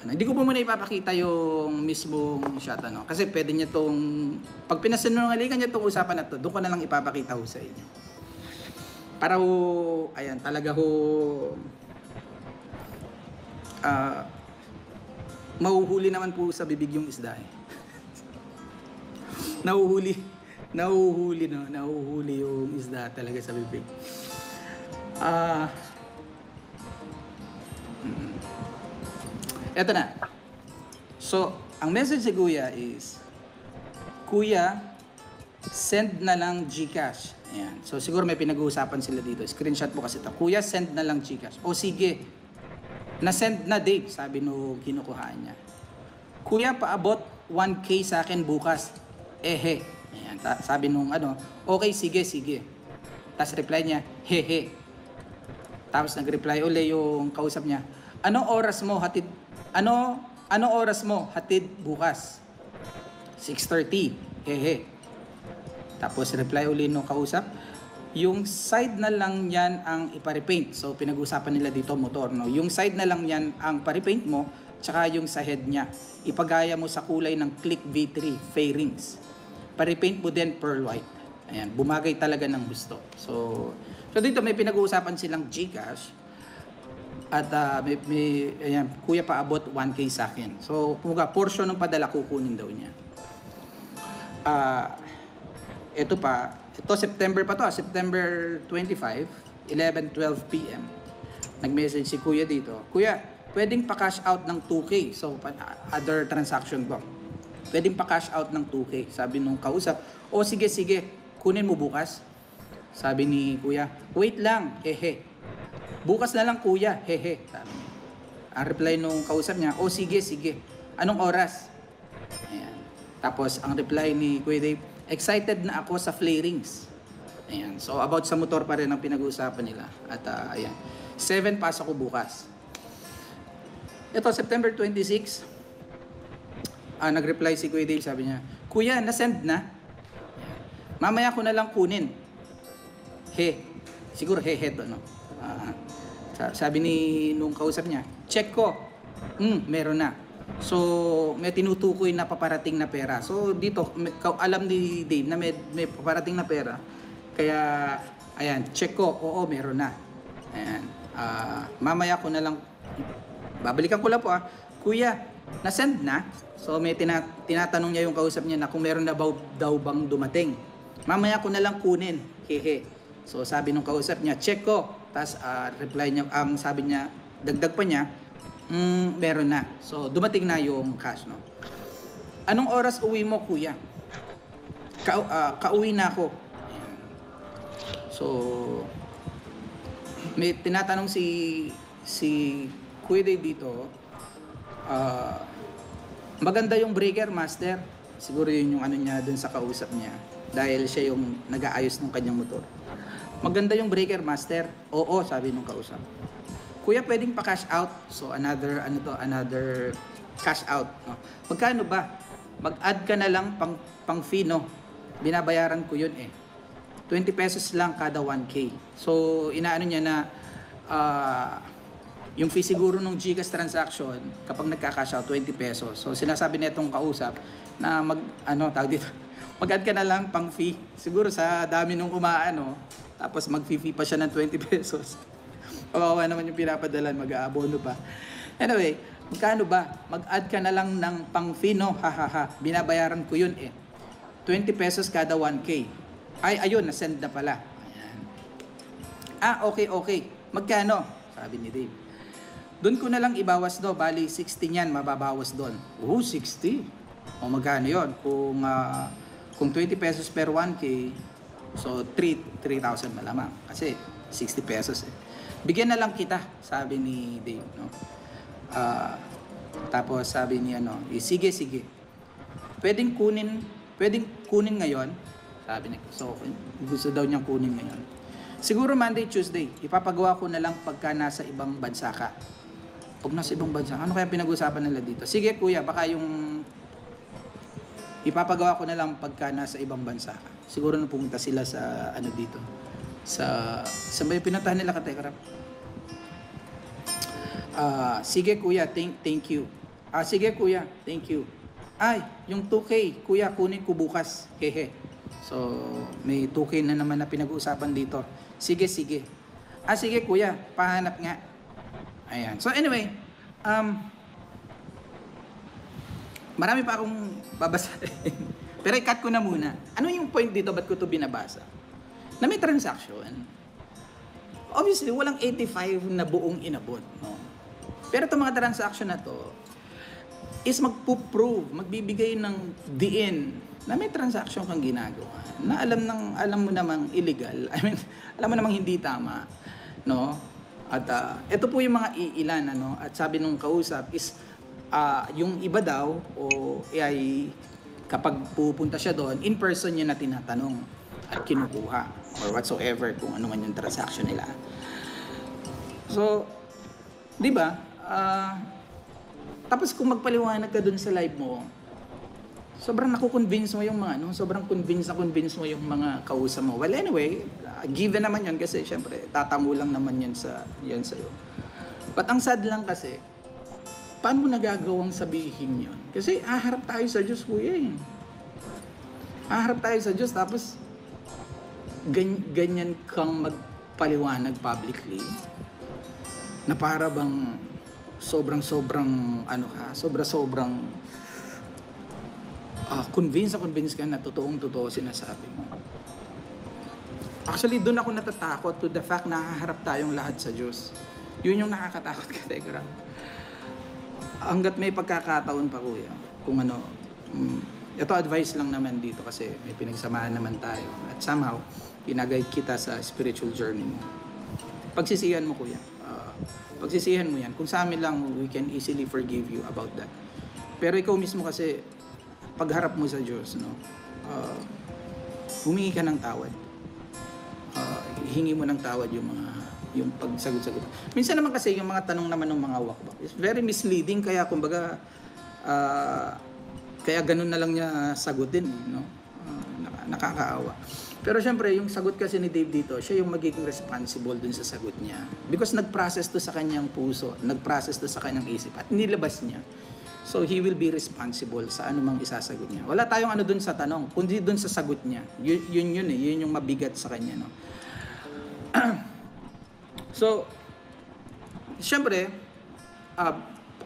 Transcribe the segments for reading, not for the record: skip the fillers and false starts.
Hindi ko po muna ipapakita yung mismong shot, kasi pwede niya tong, pag pinasinungalingan niya tong usapan na to, doon ko na lang ipapakita ho sa inyo. Para ho, ayan, talaga ho, mahuhuli naman po sa bibig yung isda eh. Nahuhuli yung isda talaga sa bibig. Eto na. So, ang message si Kuya is, Kuya, send na lang GCash. Ayan. So, siguro may pinag-uusapan sila dito. Screenshot mo kasi ito. Kuya, send na lang GCash. O sige, na-send na Dave, sabi nung kinukuhaan niya. Kuya, paabot 1K sa akin bukas. Ehe. Ayan. Sabi nung okay, sige. Tapos reply niya, hehe. Tapos nag-reply uli yung kausap niya. Anong oras mo hatid bukas? 6:30. Hehe. Tapos reply uli nung kausap, yung side na lang yan ang iparepaint. So pinag-usapan nila dito motor, no? Yung side na lang yan ang parepaint mo, tsaka yung sa head niya. Ipagaya mo sa kulay ng Click V3 fairings. Parepaint mo din pearl white. Ayan, bumagay talaga ng gusto. So dito may pinag-uusapan silang GCash. At ayan, Kuya paabot 1K sa akin. So, portion ng padala kukunin daw niya. Ito September pa to, September 25, 11:12 PM. Nag-message si Kuya dito. Kuya, pwedeng pa-cash out ng 2K. So, other transaction ko. Pwedeng pa-cash out ng 2K. Sabi nung kausap, o sige, kunin mo bukas. Sabi ni Kuya, wait lang, hehe. Bukas na lang Kuya, hehe. Sabi niya. Ang reply nung kausap niya, o sige. Anong oras? Ayan. Tapos ang reply ni Kuya Dave, excited na ako sa flarings. Ayan. So about sa motor pa rin ang pinag-uusapan nila. At ayan. 7 pasok ko bukas. Ito, September 26. Nag-reply si Kuya Dave, sabi niya, Kuya, na-send na? Ayan. Mamaya ko na lang kunin. Siguro hehe to, no? Sabi ni nung kausap niya, check ko. Meron na. So, may tinutukoy na paparating na pera. So, dito, alam ni Dave na may paparating na pera. Kaya, ayan, check ko. Oo, meron na. Ayan. Mamaya ko na lang, babalikan ko lang po Kuya, na-send na? So, may tinatanong niya yung kausap niya na kung meron na daw bang dumating. Mamaya ko na lang kunin. Hehe. So, sabi nung kausap niya, check ko. Tapos reply niya, sabi niya, dagdag pa niya, meron na. So, dumating na yung cash, no? Anong oras uwi mo, Kuya? Kauwi na ako. Ayan. So, may tinatanong si Kuya Dave dito, maganda yung breaker, Master. Siguro yun yung niya dun sa kausap niya. Dahil siya yung nag-aayos ng kanyang motor. Maganda yung breaker, Master. Oo, sabi nung kausap. Kuya, pwedeng pa-cash out. So, another cash out. No? Magkano ba? Mag-add ka na lang pang fee, no? Binabayaran ko yun eh. 20 pesos lang kada 1K. So, inaano niya na yung fee siguro ng GCash transaction, kapag nagka-cash out, 20 pesos. So, sinasabi na itong kausap na mag-add ka na lang pang fee. Siguro sa dami nung tapos mag-fee pa siya ng 20 pesos. Kawawa naman yung pinapadalan, mag-aabono pa. Anyway, magkano ba? Mag-add ka na lang ng pang-fee, no? Hahaha. Binabayaran ko yun eh. 20 pesos kada 1K. Ayun, na-send na pala. Ayan. Okay. Magkano? Sabi ni Dave. Doon ko na lang ibawas do. Bali, 60 yan, mababawas doon. 60? O magkano yun? Kung 20 pesos per 1K, so 3,000 malamang. Kasi 60 pesos eh. Bigyan na lang kita, sabi ni Dave, no? Tapos sabi niya, sige. Pwedeng kunin ngayon, sabi niya. So, gusto daw niyang kunin ngayon. Siguro Monday, Tuesday, ipapagawa ko na lang pagka nasa ibang bansa ka. Pag nasa ibang bansa, ano kaya pinag-usapan nila dito? Sige Kuya, baka yung ipapagawa ko na lang pagka nasa ibang bansa ka. Siguro na pumunta sila sa dito. Sa may pinuntahan nila, Katekrap. Sige Kuya, thank you. Sige kuya, thank you. Ay, yung 2K, kuya, kunin ko bukas. Hehe. So, may 2K na naman na pinag-uusapan dito. Sige, sige. Sige kuya, pahanap nga. Ayan. So anyway, marami pa akong babasahin. Pero i-cut ko na muna. Ano yung point dito? Ba't ko ito binabasa? Na may transaction. Obviously, walang 85 na buong inabot. No? Pero itong mga transaction na to is magpo-prove, magbibigay ng diin na may transaction kang ginagawa na alam mo namang illegal. I mean, alam mo namang hindi tama, no? At ito po yung mga iilan, ano? At sabi nung kausap is yung iba daw o ay kapag pupunta siya doon, in person niya na tinatanong at kinukuha or whatsoever kung ano man yung transaction nila. So, 'di ba? Tapos kung magpaliwanag ka dun sa live mo, sobrang naku-convince mo yung mga sobrang convince mo yung mga kausap mo. Well, anyway, given naman 'yon kasi syempre tatamu lang naman 'yan sa iyo. But ang sad lang kasi, paano mo nagagawang sabihin 'yon? Kasi haharap tayo sa Diyos, kuya eh. Haharap tayo sa Diyos tapos ganyan kang magpaliwanag publicly na para bang sobrang convince ka na totoo sinasabi mo. Actually, doon ako natatakot to the fact na haharap tayong lahat sa Diyos. Yun yung nakakatakot ka, Tegra. Hanggat may pagkakataon pa, kuya, kung ito advice lang naman dito kasi may pinagsamahan naman tayo at somehow ginagay kita sa spiritual journey mo. Pagsisihan mo, kuya. Pagsisihan mo yan. Kung sa amin lang, we can easily forgive you about that. Pero ikaw mismo kasi, pagharap mo sa Diyos, humingi ka ng tawad. Hingi mo ng tawad yung pagsagot-sagot. Minsan naman kasi, yung mga tanong naman ng mga wakbak, is very misleading, kaya kumbaga, kaya ganun na lang niya sagutin, no? Nakakaawa. Pero syempre, yung sagot kasi ni Dave dito, siya yung magiging responsible dun sa sagot niya. Because nag-process to sa kanyang puso, nag-process to sa kanyang isip, at nilabas niya. So, he will be responsible sa anumang isasagot niya. Wala tayong dun sa tanong, kundi dun sa sagot niya. Yun yung mabigat sa kanya, no? So, syempre,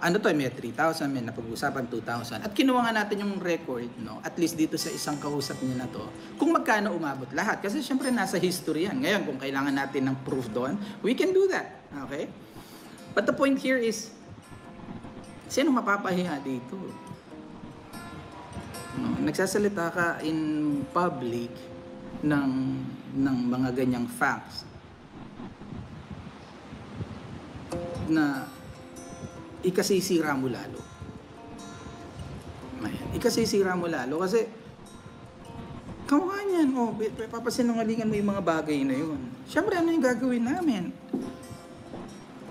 may 3,000, may napag-usapan 2,000. At kinuha nga natin yung record, no? At least dito sa isang kausap niya na to, kung magkano umabot lahat. Kasi syempre nasa history yan. Ngayon, kung kailangan natin ng proof doon, we can do that. Okay? But the point here is, sino mapapahiya dito? No? Nagsasalita ka in public ng mga ganyang facts na ikasisira mo lalo. Ikasisira mo lalo kasi kamukha niyan, papasinungalingan mo yung mga bagay na yun. Siyempre, ano yung gagawin namin?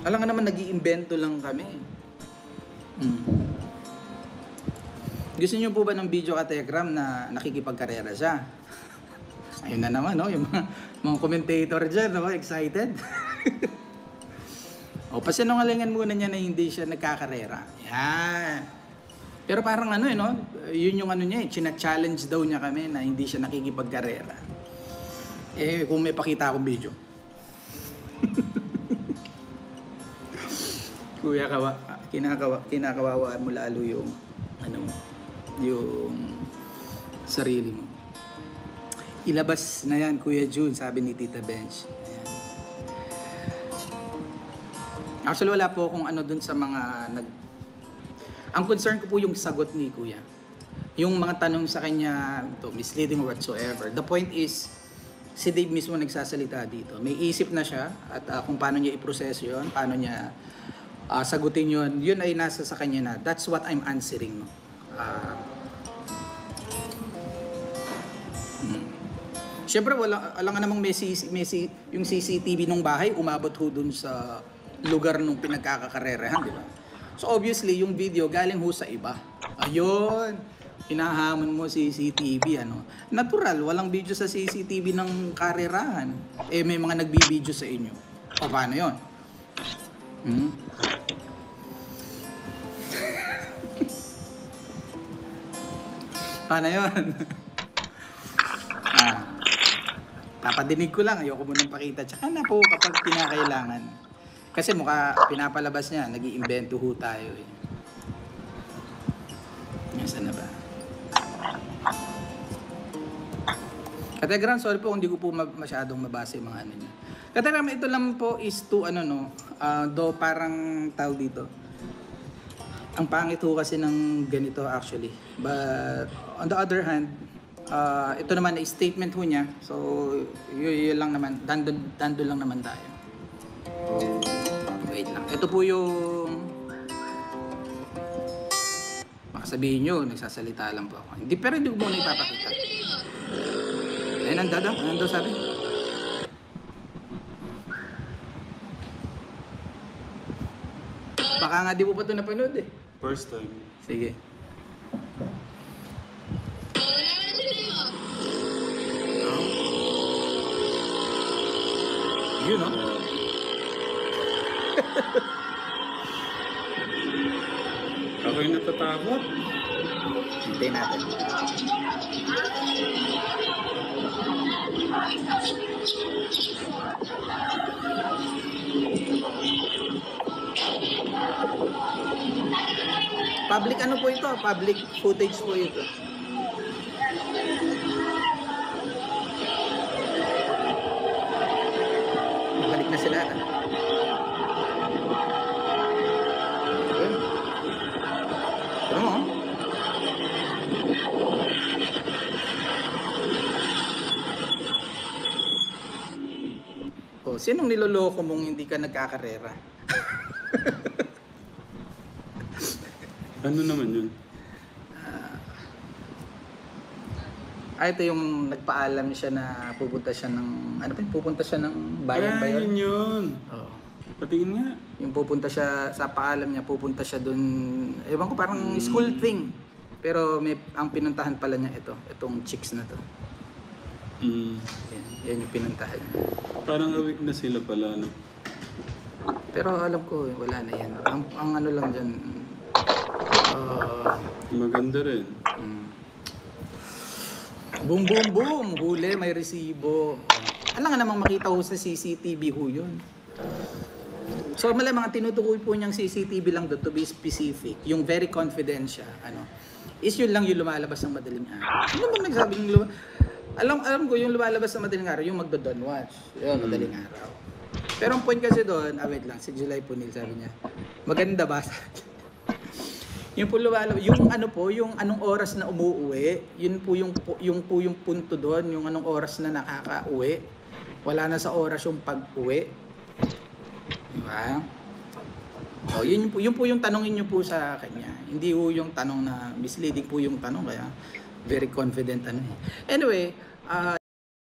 Alam nga naman, nag-iimbento lang kami. Gusto niyo po ba ng video ka Telegram na nakikipagkarera siya? Ayun na naman, no? Yung mga commentator dyan, no? Excited? Pasinungalingan muna niya na hindi siya nagkakarera. Yan. Pero parang no? Yun yung niya, china-challenge daw niya kami na hindi siya nakikipagkarera. Kung may pakita akong video. Kuya, kinakawawaan mo lalo yung yung sarili mo. Ilabas na yan, Kuya June, sabi ni Tita Bench. Actually, wala po akong dun sa mga Ang concern ko po yung sagot ni Kuya. Yung mga tanong sa kanya, misleading or whatsoever. The point is, si Dave mismo nagsasalita dito. May isip na siya at kung paano niya iproseso yun, paano niya sagutin yun, yun ay nasa sa kanya na. That's what I'm answering. No? Siyempre, wala nga namang yung CCTV ng bahay, umabot ho dun sa lugar nung pinagkakakarerahan, di ba? So obviously, yung video galing ho sa iba. Ayun, hinahamon mo CCTV, Natural, walang video sa CCTV ng karerahan. May mga nagbibideo sa inyo. O paano yun? Paano yun? Papadinig ko lang, ayoko munang pakita. Tsaka na po kapag kinakailangan. Kasi mukha pinapalabas niya, nag-iimbento ho tayo eh. Nasaan na ba? Kategram, sorry po kung hindi ko po masyadong mabasa yung mga ano niya. Kategram, ito lang po is to do parang tawag dito. Ang pangit ho kasi ng ganito actually. But on the other hand, ito naman ay statement ho niya. So, yun lang naman. Dando lang naman tayo. Wait lang. Ito po yung makasabihin nyo, nagsasalita lang po ako. Hindi, pero hindi ko muna ipapakita. Ayun ang dada. Ano daw sabi? Baka nga di mo pa ito napanood eh. First time. Sige. Yun, no? Ako'y natatakot. Hintayin natin. Public ano po ito? Public footage po ito. Balik na sila. Ayun. Ano mo? Oh, sinong niloloko mong hindi ka nagkakarera? Ano naman yun? Ito yung nagpaalam siya na pupunta siya ng, ano pa yun? Pupunta siya ng bayan ba yun? Yun. Oo. Patingin nga. Yung pupunta siya, sa paalam niya, pupunta siya dun, ewan ko parang school thing. Pero ang pinuntahan pala niya itong chicks na to. Yan yung pinuntahan niya. Parang awig na sila pala, no? Pero alam ko, wala na yan. Ang ano lang dyan, Maganda rin. boom boom boom, huli, may resibo. Alam nga namang makita ho sa CCTV ho yun. So malamang tinutukoy po niyang CCTV lang doon to be specific. Yung very confidential, is yun lang yung lumalabas ng madaling araw. Ano bang nagsabing alam ko yung lumalabas ng madaling araw, yung magdo-don't watch. Yun, madaling araw. Pero ang point kasi doon, wait lang, si July Punil sabi niya, maganda ba? Yung po lumalabas, yung anong oras na umuuwi, yun po yung punto doon, yung anong oras na nakaka-uwi. Wala na sa oras yung pag-uwi. Diba? O, yun po yung tanongin niyo po sa kanya. Hindi po yung tanong na misleading po yung tanong, kaya very confident Anyway,